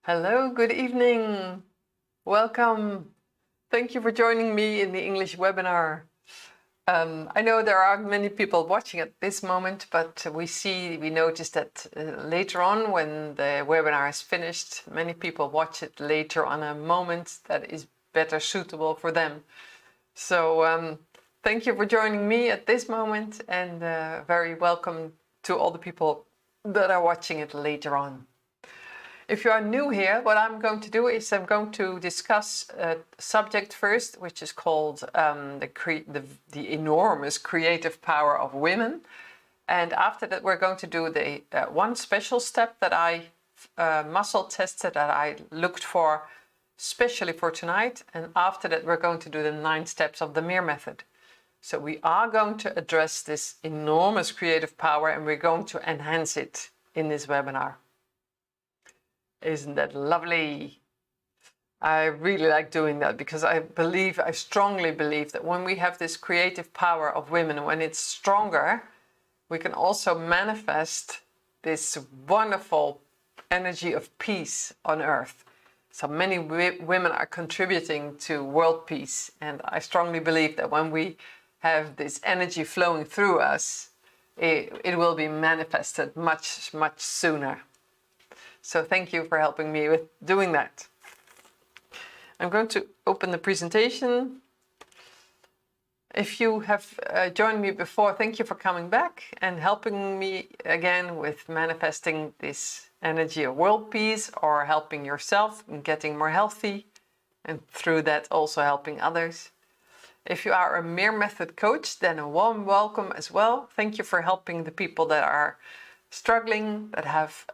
Hello, good evening. Welcome. Thank you for joining me in the English webinar. I know there aren't many people watching at this moment, but we noticed that later on when the webinar is finished, many people watch it later on a moment that is better suitable for them. So thank you for joining me at this moment, and very welcome to all the people that are watching it later on. If you are new here, what I'm going to do is I'm going to discuss a subject first, which is called the enormous creative power of women. And after that, we're going to do the one special step that I muscle tested, that I looked for especially for tonight. And after that, we're going to do the 9 steps of the MIR-Method. So we are going to address this enormous creative power, and we're going to enhance it in this webinar. Isn't that lovely? I really like doing that because I strongly believe that when we have this creative power of women, when it's stronger, we can also manifest this wonderful energy of peace on earth. So many women are contributing to world peace, and I strongly believe that when we have this energy flowing through us, it will be manifested much, much sooner. So thank you for helping me with doing that. I'm going to open the presentation. If you have joined me before, thank you for coming back and helping me again with manifesting this energy of world peace, or helping yourself and getting more healthy, and through that also helping others. If you are a MIR-Method coach, then a warm welcome as well. Thank you for helping the people that are struggling, that have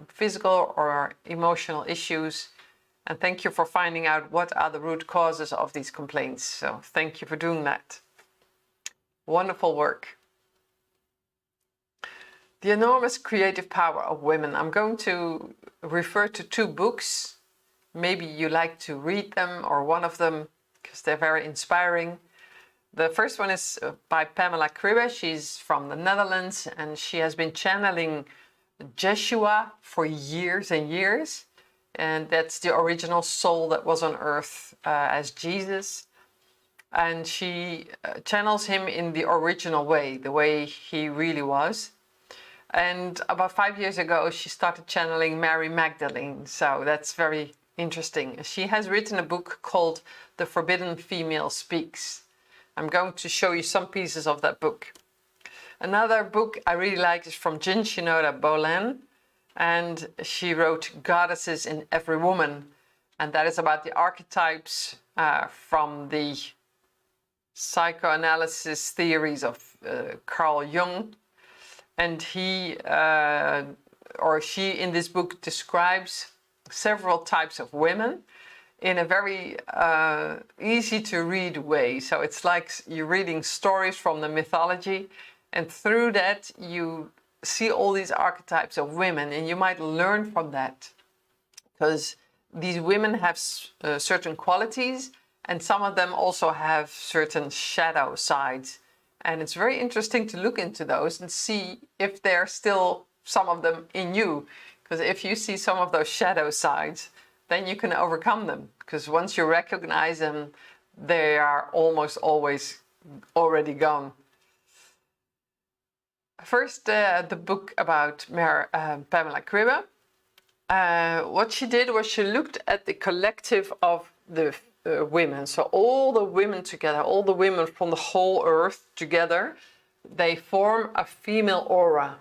physical or emotional issues, and thank you for finding out what are the root causes of these complaints. So thank you for doing that. Wonderful work. The enormous creative power of women. I'm going to refer to 2 books. Maybe you like to read them, or one of them, because they're very inspiring. The first one is by Pamela Kribbe. She's from the Netherlands, and she has been channeling Jeshua for years and years. And that's the original soul that was on earth as Jesus. And she channels him in the original way, the way he really was. And about 5 years ago, she started channeling Mary Magdalene. So that's very interesting. She has written a book called The Forbidden Female Speaks. I'm going to show you some pieces of that book. Another book I really like is from Jin Shinoda Bolen, and she wrote Goddesses in Every Woman, and that is about the archetypes from the psychoanalysis theories of Carl Jung. And he or she in this book describes several types of women in a very easy to read way. So it's like you're reading stories from the mythology, and through that you see all these archetypes of women, and you might learn from that, because these women have certain qualities, and some of them also have certain shadow sides. And it's very interesting to look into those and see if there are still some of them in you, because if you see some of those shadow sides, then you can overcome them, because once you recognize them, they are almost always already gone. First, the book about Pamela Kribbe. What she did was she looked at the collective of the women. So all the women together, all the women from the whole earth together, they form a female aura.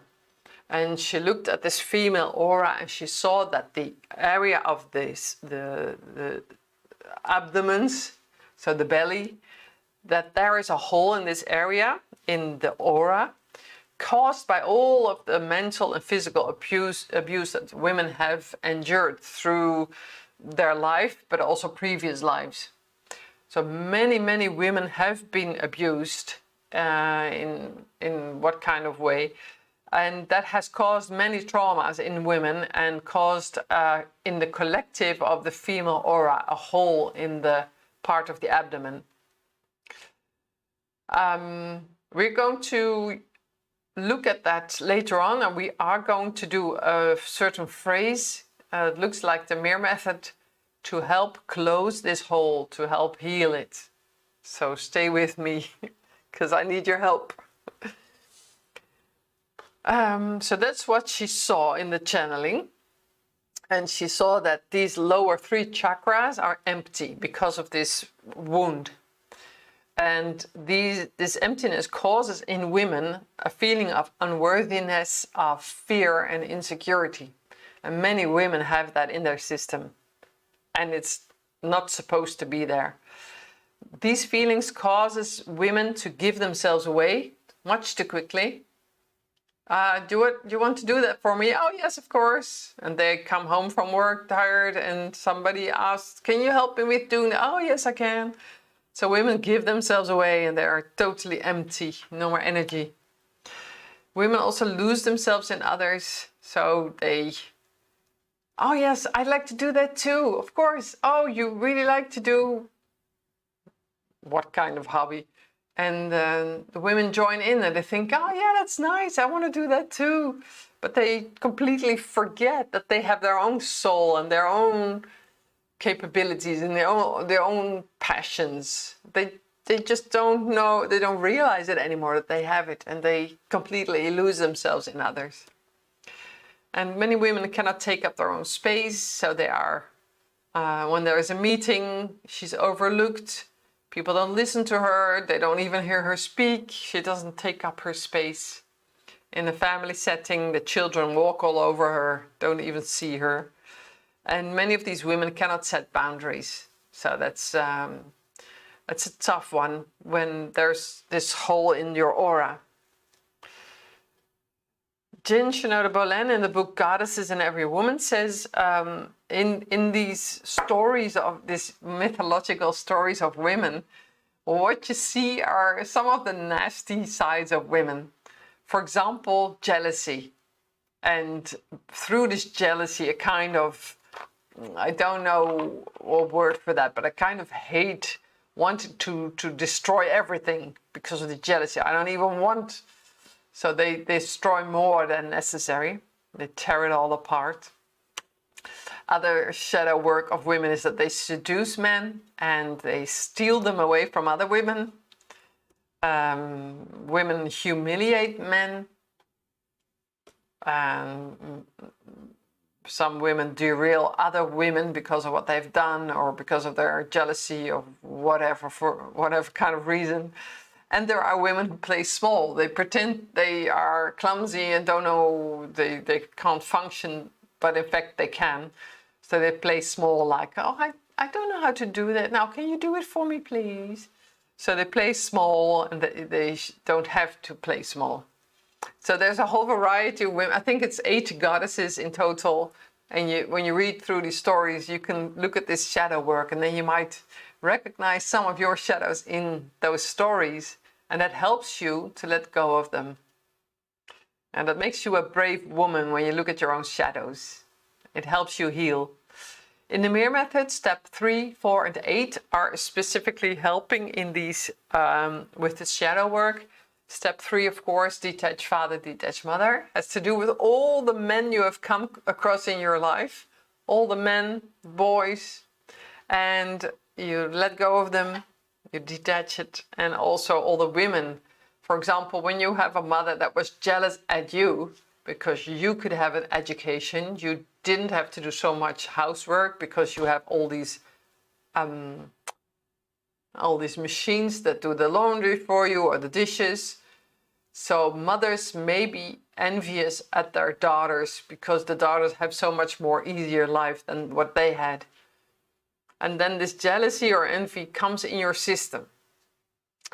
And she looked at this female aura, and she saw that the area of this, the abdomens, so the belly, that there is a hole in this area, in the aura, caused by all of the mental and physical abuse that women have endured through their life, but also previous lives. So many, many women have been abused in what kind of way? And that has caused many traumas in women, and caused in the collective of the female aura a hole in the part of the abdomen. We're going to look at that later on, and we are going to do a certain phrase it looks like the MIR-Method to help close this hole, to help heal it. So stay with me, because I need your help. So that's what she saw in the channeling. And she saw that these lower 3 chakras are empty because of this wound. And this emptiness causes in women a feeling of unworthiness, of fear and insecurity. And many women have that in their system. And it's not supposed to be there. These feelings causes women to give themselves away much too quickly. Do you want to do that for me? Oh, yes, of course. And they come home from work tired and somebody asks, can you help me with doing that? Oh, yes, I can. So women give themselves away and they are totally empty, no more energy. Women also lose themselves in others. So they, oh, yes, I'd like to do that too. Of course. Oh, you really like to do what kind of hobby? And the women join in and they think, oh yeah, that's nice, I want to do that too. But they completely forget that they have their own soul and their own capabilities and their own passions. They just don't know, they don't realize it anymore that they have it, and they completely lose themselves in others. And many women cannot take up their own space, so they are, when there is a meeting, she's overlooked. People don't listen to her, they don't even hear her speak, she doesn't take up her space. In a family setting, the children walk all over her, don't even see her. And many of these women cannot set boundaries. So that's a tough one when there's this hole in your aura. Jean Shinoda Bolen in the book Goddesses in Every Woman says, in these stories of these mythological stories of women, what you see are some of the nasty sides of women. For example, jealousy. And through this jealousy, a kind of, I don't know a word for that, but a kind of hate, wanted to destroy everything because of the jealousy. I don't even want. So they destroy more than necessary. They tear it all apart. Other shadow work of women is that they seduce men and they steal them away from other women. Women humiliate men. Some women derail other women because of what they've done or because of their jealousy or whatever, for whatever kind of reason. And there are women who play small. They pretend they are clumsy and don't know, they can't function, but in fact they can. So they play small, like, oh, I don't know how to do that. Now, can you do it for me, please? So they play small and they don't have to play small. So there's a whole variety of women. I think it's 8 goddesses in total. And when you read through these stories, you can look at this shadow work and then you might recognize some of your shadows in those stories. And that helps you to let go of them. And that makes you a brave woman when you look at your own shadows. It helps you heal. In the MIR-Method, step 3, 4, and 8 are specifically helping in these with the shadow work. Step 3, of course, detached father, detached mother, has to do with all the men you have come across in your life, all the men, boys, and you let go of them, you detach it, and also all the women. For example, when you have a mother that was jealous at you because you could have an education, you didn't have to do so much housework because you have all these machines that do the laundry for you or the dishes. So mothers may be envious at their daughters because the daughters have so much more easier life than what they had. And then this jealousy or envy comes in your system.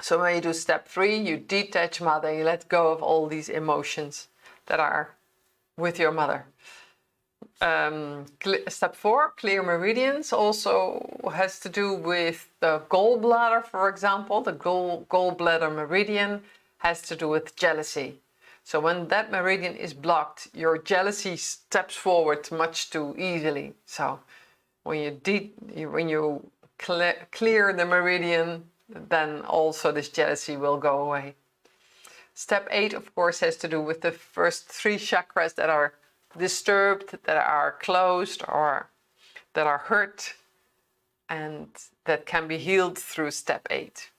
So when you do step 3, you detach mother, you let go of all these emotions that are with your mother. Step 4, clear meridians, also has to do with the gallbladder, for example. The gallbladder meridian has to do with jealousy. So when that meridian is blocked, your jealousy steps forward much too easily. So when you clear the meridian, then also this jealousy will go away. Step 8, of course, has to do with the first 3 chakras that are disturbed, that are closed, or that are hurt, and that can be healed through step 8.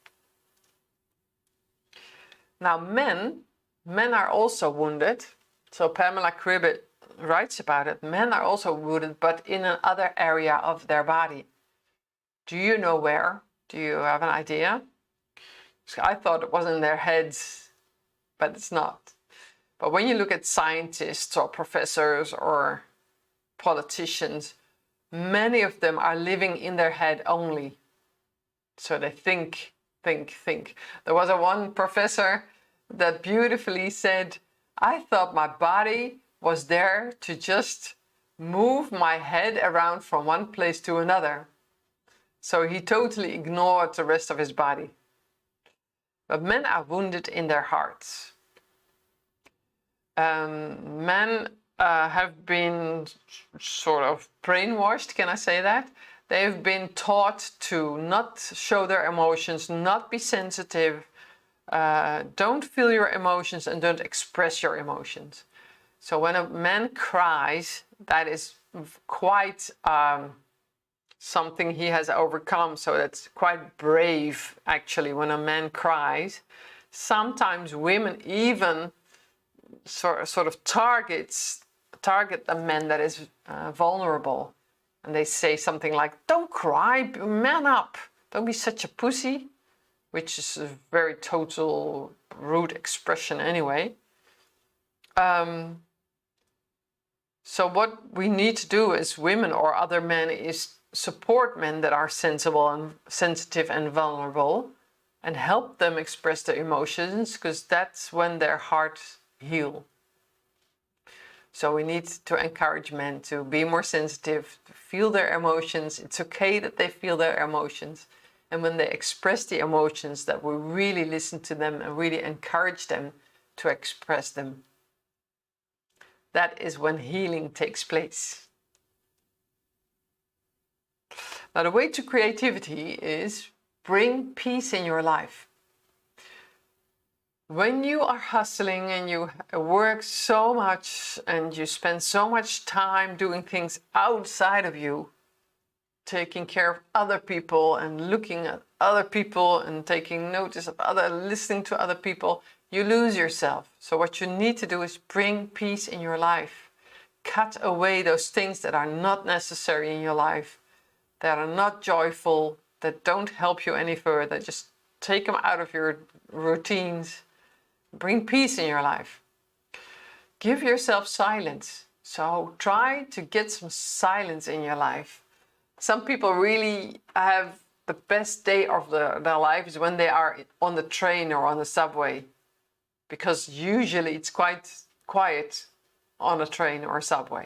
Now men are also wounded. So Pamela Cribbett writes about it. Men are also wounded, but in another area of their body. Do you know where? Do you have an idea? I thought it was in their heads, but it's not. But when you look at scientists or professors or politicians, many of them are living in their head only. So they think. There was one professor that beautifully said, I thought my body was there to just move my head around from one place to another. So he totally ignored the rest of his body. But men are wounded in their hearts. Men have been sort of brainwashed, can I say that? They've been taught to not show their emotions, not be sensitive, don't feel your emotions, and don't express your emotions. So when a man cries, that is quite something he has overcome. So that's quite brave, actually, when a man cries. Sometimes women even sort of target the man that is vulnerable. And they say something like, don't cry, man up, don't be such a pussy, which is a very total rude expression anyway. So what we need to do as women or other men is support men that are sensible and sensitive and vulnerable and help them express their emotions, because that's when their hearts heal. So we need to encourage men to be more sensitive, to feel their emotions. It's okay that they feel their emotions. And when they express the emotions, that we really listen to them and really encourage them to express them. That is when healing takes place. Now, the way to creativity is bring peace in your life. When you are hustling and you work so much and you spend so much time doing things outside of you, taking care of other people and looking at other people and taking notice of listening to other people, you lose yourself. So what you need to do is bring peace in your life. Cut away those things that are not necessary in your life, that are not joyful, that don't help you any further. Just take them out of your routines. Bring peace in your life. Give yourself silence. So try to get some silence in your life. Some people really have the best day of their lives when they are on the train or on the subway, because usually it's quite quiet on a train or a subway.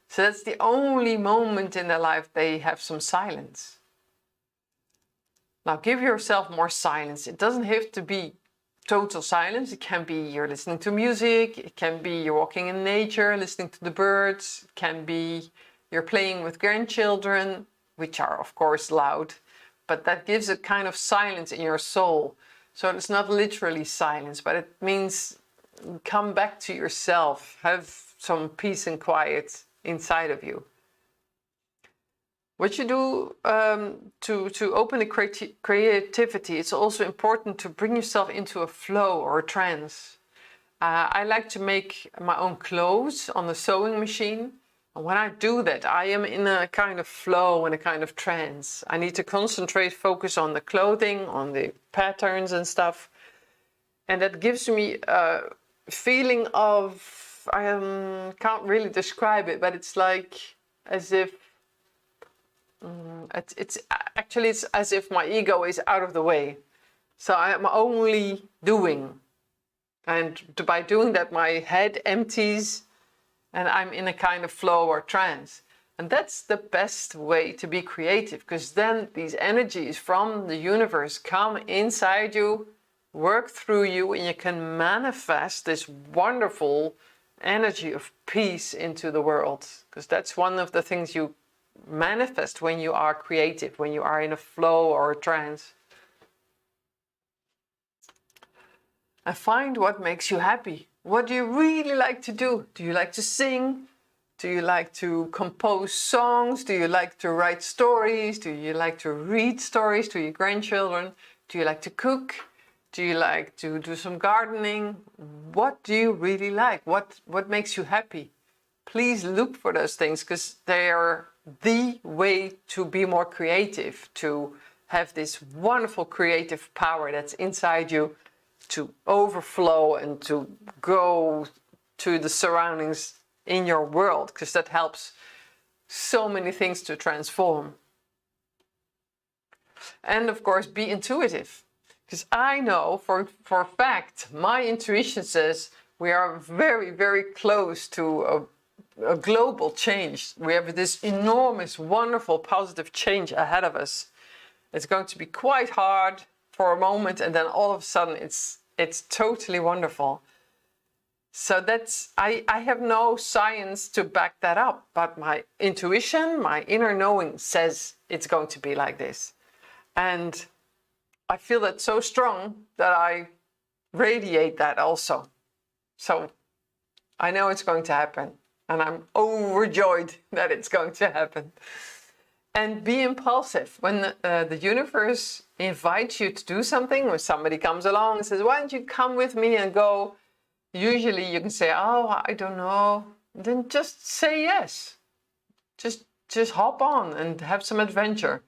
So that's the only moment in their life they have some silence. Now give yourself more silence. It doesn't have to be total silence. It can be you're listening to music. It can be you're walking in nature, listening to the birds. It can be you're playing with grandchildren, which are of course loud, but that gives a kind of silence in your soul. So it's not literally silence, but it means come back to yourself, have some peace and quiet inside of you. What you do to open the creativity, it's also important to bring yourself into a flow or a trance. I like to make my own clothes on the sewing machine. And when I do that, I am in a kind of flow and a kind of trance. I need to concentrate, focus on the clothing, on the patterns and stuff. And that gives me a feeling of, I can't really describe it, but it's like as if, it's as if my ego is out of the way. So I am only doing. And by doing that, my head empties and I'm in a kind of flow or trance. And that's the best way to be creative, because then these energies from the universe come inside you, work through you, and you can manifest this wonderful energy of peace into the world. Because that's one of the things you manifest when you are creative, when you are in a flow or a trance. And find what makes you happy. What do you really like to do? Do you like to sing? Do you like to compose songs? Do you like to write stories? Do you like to read stories to your grandchildren? Do you like to cook? Do you like to do some gardening? What do you really like? What makes you happy? Please look for those things, because they are the way to be more creative, to have this wonderful creative power that's inside you to overflow and to go to the surroundings in your world, because that helps so many things to transform. And of course, be intuitive, because I know for a fact, my intuition says we are very, very close to a global change. We have this enormous, wonderful, positive change ahead of us. It's going to be quite hard for a moment, and then all of a sudden it's totally wonderful. So that's, I have no science to back that up, but my intuition, my inner knowing says it's going to be like this. And I feel that so strong that I radiate that also. So I know it's going to happen, and I'm overjoyed that it's going to happen. And be impulsive. When the universe invites you to do something, when somebody comes along and says, why don't you come with me and go? Usually you can say, oh, I don't know. Then just say yes. Just hop on and have some adventure.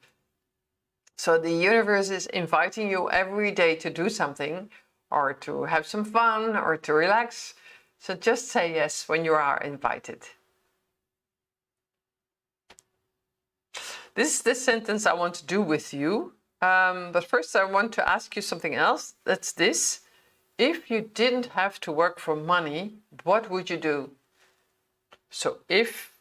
So the universe is inviting you every day to do something, or to have some fun, or to relax. So just say yes when you are invited. This is the sentence I want to do with you. But first I want to ask you something else. That's this. If you didn't have to work for money, what would you do? So if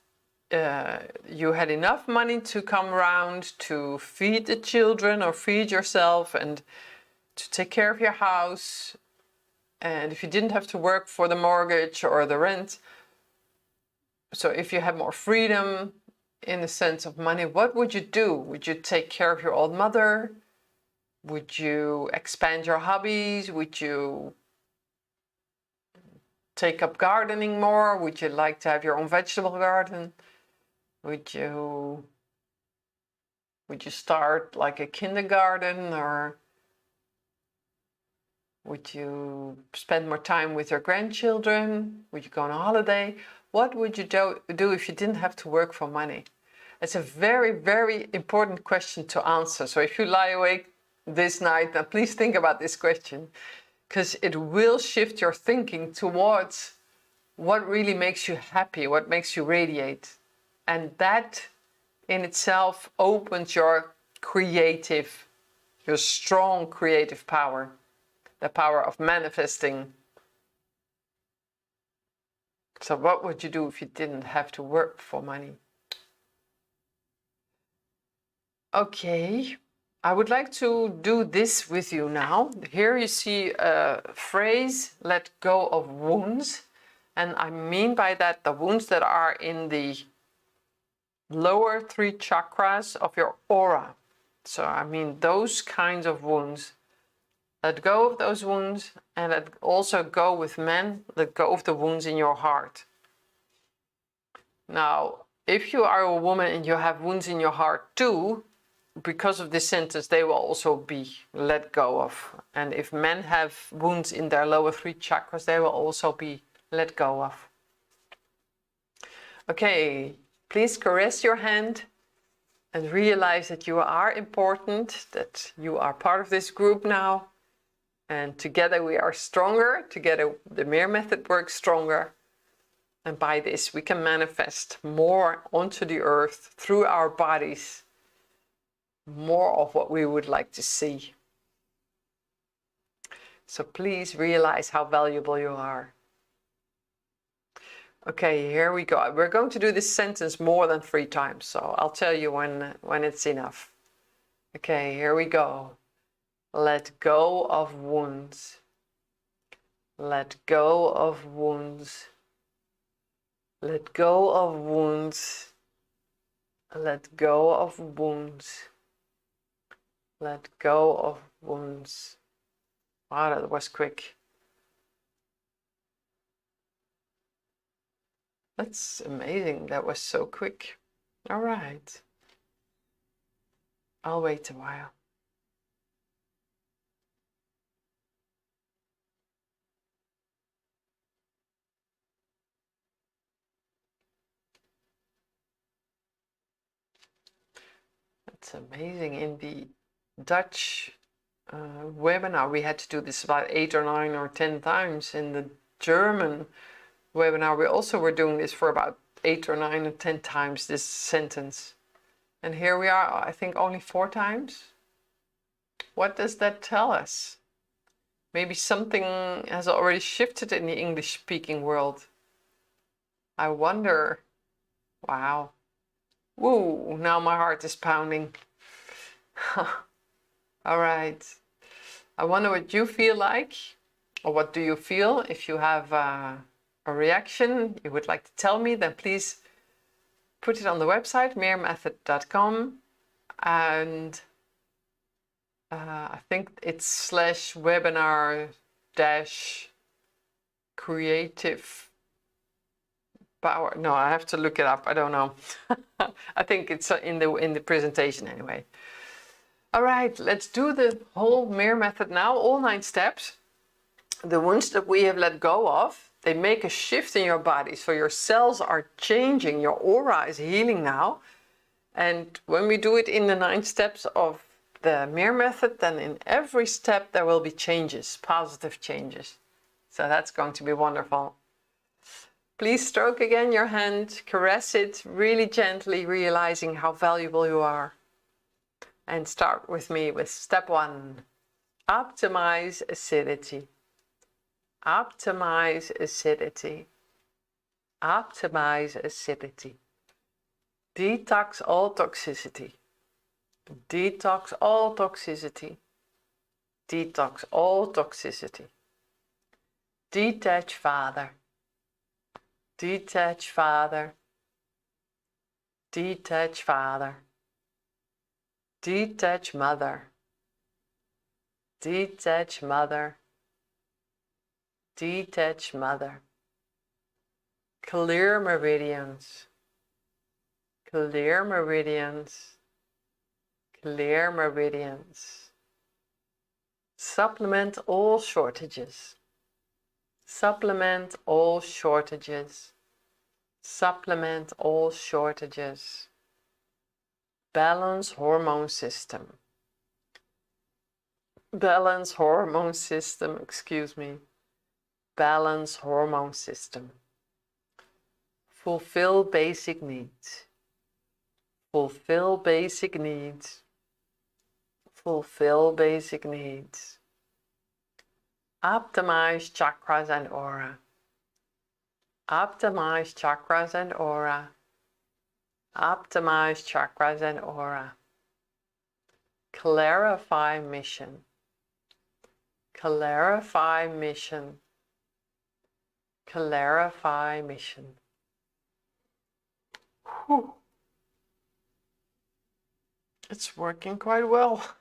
you had enough money to come around to feed the children or feed yourself and to take care of your house, and if you didn't have to work for the mortgage or the rent, so if you had more freedom in the sense of money, what would you do? Would you take care of your old mother? Would you expand your hobbies? Would you take up gardening more? Would you like to have your own vegetable garden? Would you start like a kindergarten, or would you spend more time with your grandchildren? Would you go on a holiday? What would you do if you didn't have to work for money? It's a very, very important question to answer. So if you lie awake this night, then please think about this question, because it will shift your thinking towards what really makes you happy, what makes you radiate. And that in itself opens your strong creative power, the power of manifesting. So what would you do if you didn't have to work for money? Okay, I would like to do this with you now. Here you see a phrase, let go of wounds. And I mean by that the wounds that are in the lower 3 chakras of your aura. So I mean those kinds of wounds. Let go of those wounds, and let also go with men, let go of the wounds in your heart. Now, if you are a woman and you have wounds in your heart too, because of this sentence, they will also be let go of. And if men have wounds in their lower 3 chakras, they will also be let go of. Okay, please caress your hand and realize that you are important, that you are part of this group now. And together we are stronger. Together the MIR-Method works stronger. And by this we can manifest more onto the earth through our bodies, more of what we would like to see. So please realize how valuable you are. Okay, here we go. We're going to do this sentence more than 3 times, so I'll tell you when it's enough. Okay, here we go. Let go of wounds. Let go of wounds. Let go of wounds. Let go of wounds. Let go of wounds. Wow, that was quick. That's amazing. That was so quick. All right. I'll wait a while. That's amazing. In the Dutch webinar, we had to do this about 8 or 9 or 10 times. In the German webinar, we also were doing this for about 8 or 9 or 10 times, this sentence. And here we are, I think only 4 times. What does that tell us? Maybe something has already shifted in the English-speaking world. I wonder. Wow. Woo, now my heart is pounding. All right. I wonder what you feel like, or what do you feel? If you have a reaction you would like to tell me, then please put it on the website, MIR-Method.com, and I think it's /webinar-creative power. No, I have to look it up. I don't know. I think it's in the presentation anyway. All right, let's do the whole MIR method now, all 9 steps. The ones that we have let go of, they make a shift in your body. So your cells are changing, your aura is healing now. And when we do it in the 9 steps of the MIR method, then in every step there will be changes, positive changes. So that's going to be wonderful. Please stroke again your hand, caress it really gently, realizing how valuable you are. And start with me with step 1. Optimize acidity. Optimize acidity. Optimize acidity. Detox all toxicity. Detox all toxicity. Detox all toxicity. Detach father. Detach father. Detach father. Detach mother. Detach mother. Detach mother. Clear meridians. Clear meridians. Clear meridians. Supplement all shortages. Supplement all shortages. Supplement all shortages. Balance hormone system. Balance hormone system, excuse me. Balance hormone system. Fulfill basic needs. Fulfill basic needs. Fulfill basic needs. Optimize chakras and aura. Optimize chakras and aura. Optimize chakras and aura. Clarify mission. Clarify mission. Clarify mission. Whew. It's working quite well.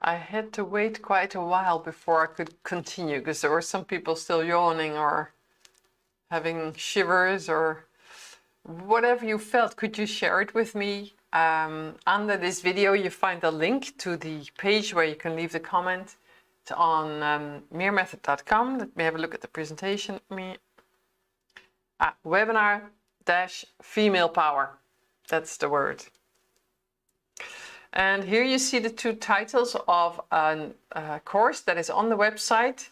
I had to wait quite a while before I could continue because there were some people still yawning or having shivers or whatever you felt. Could you share it with me? Under this video you find a link to the page where you can leave the comment. It's on MIR-Method.com. Let me have a look at the presentation. Webinar-female power. That's the word. And here you see the 2 titles of a course that is on the website.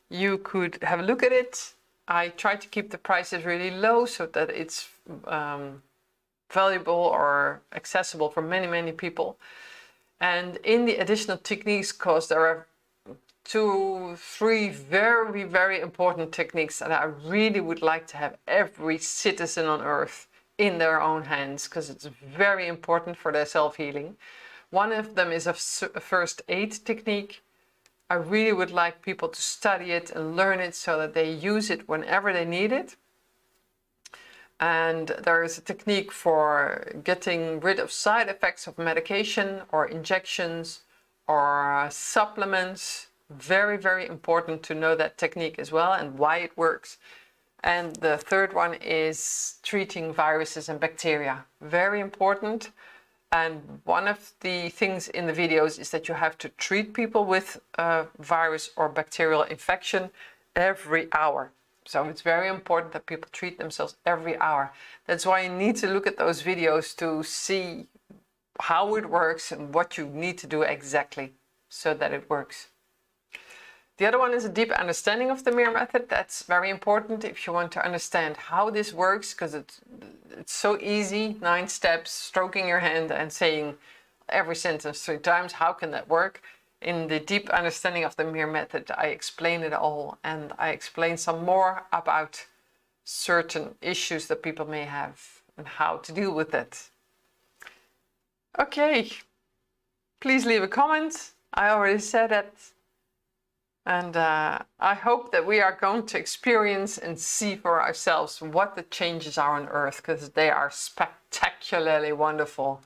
You could have a look at it. I try to keep the prices really low so that it's valuable or accessible for many, many people. And in the additional techniques course, there are 2, 3 very, very important techniques that I really would like to have every citizen on Earth in their own hands, because it's very important for their self-healing. One of them is a first aid technique. I really would like people to study it and learn it so that they use it whenever they need it. And there is a technique for getting rid of side effects of medication or injections or supplements. Very, very important to know that technique as well and why it works. And the third one is treating viruses and bacteria. Very important. And one of the things in the videos is that you have to treat people with a virus or bacterial infection every hour. So it's very important that people treat themselves every hour. That's why you need to look at those videos to see how it works and what you need to do exactly so that it works. The other one is a deep understanding of the MIR-Method. That's very important if you want to understand how this works, because it's so easy. 9 steps, stroking your hand and saying every sentence 3 times. How can that work? In the deep understanding of the MIR-Method, I explain it all, and I explain some more about certain issues that people may have and how to deal with it. Okay, please leave a comment. I already said that. And I hope that we are going to experience and see for ourselves what the changes are on Earth, because they are spectacularly wonderful.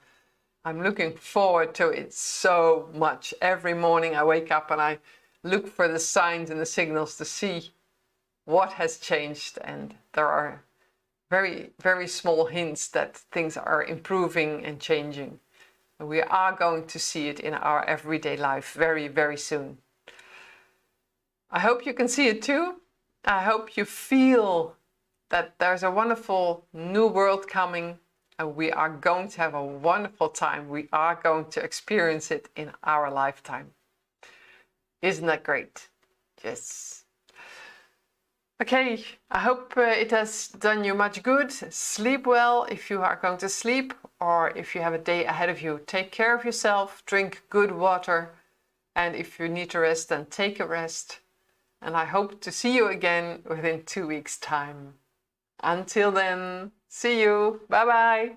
I'm looking forward to it so much. Every morning I wake up and I look for the signs and the signals to see what has changed. And there are very, very small hints that things are improving and changing. And we are going to see it in our everyday life very, very soon. I hope you can see it too. I hope you feel that there's a wonderful new world coming, and we are going to have a wonderful time. We are going to experience it in our lifetime. Isn't that great? Yes. Okay, I hope it has done you much good. Sleep well if you are going to sleep, or if you have a day ahead of you. Take care of yourself, drink good water, and if you need to rest, then take a rest. And I hope to see you again within 2 weeks' time. Until then, see you. Bye-bye.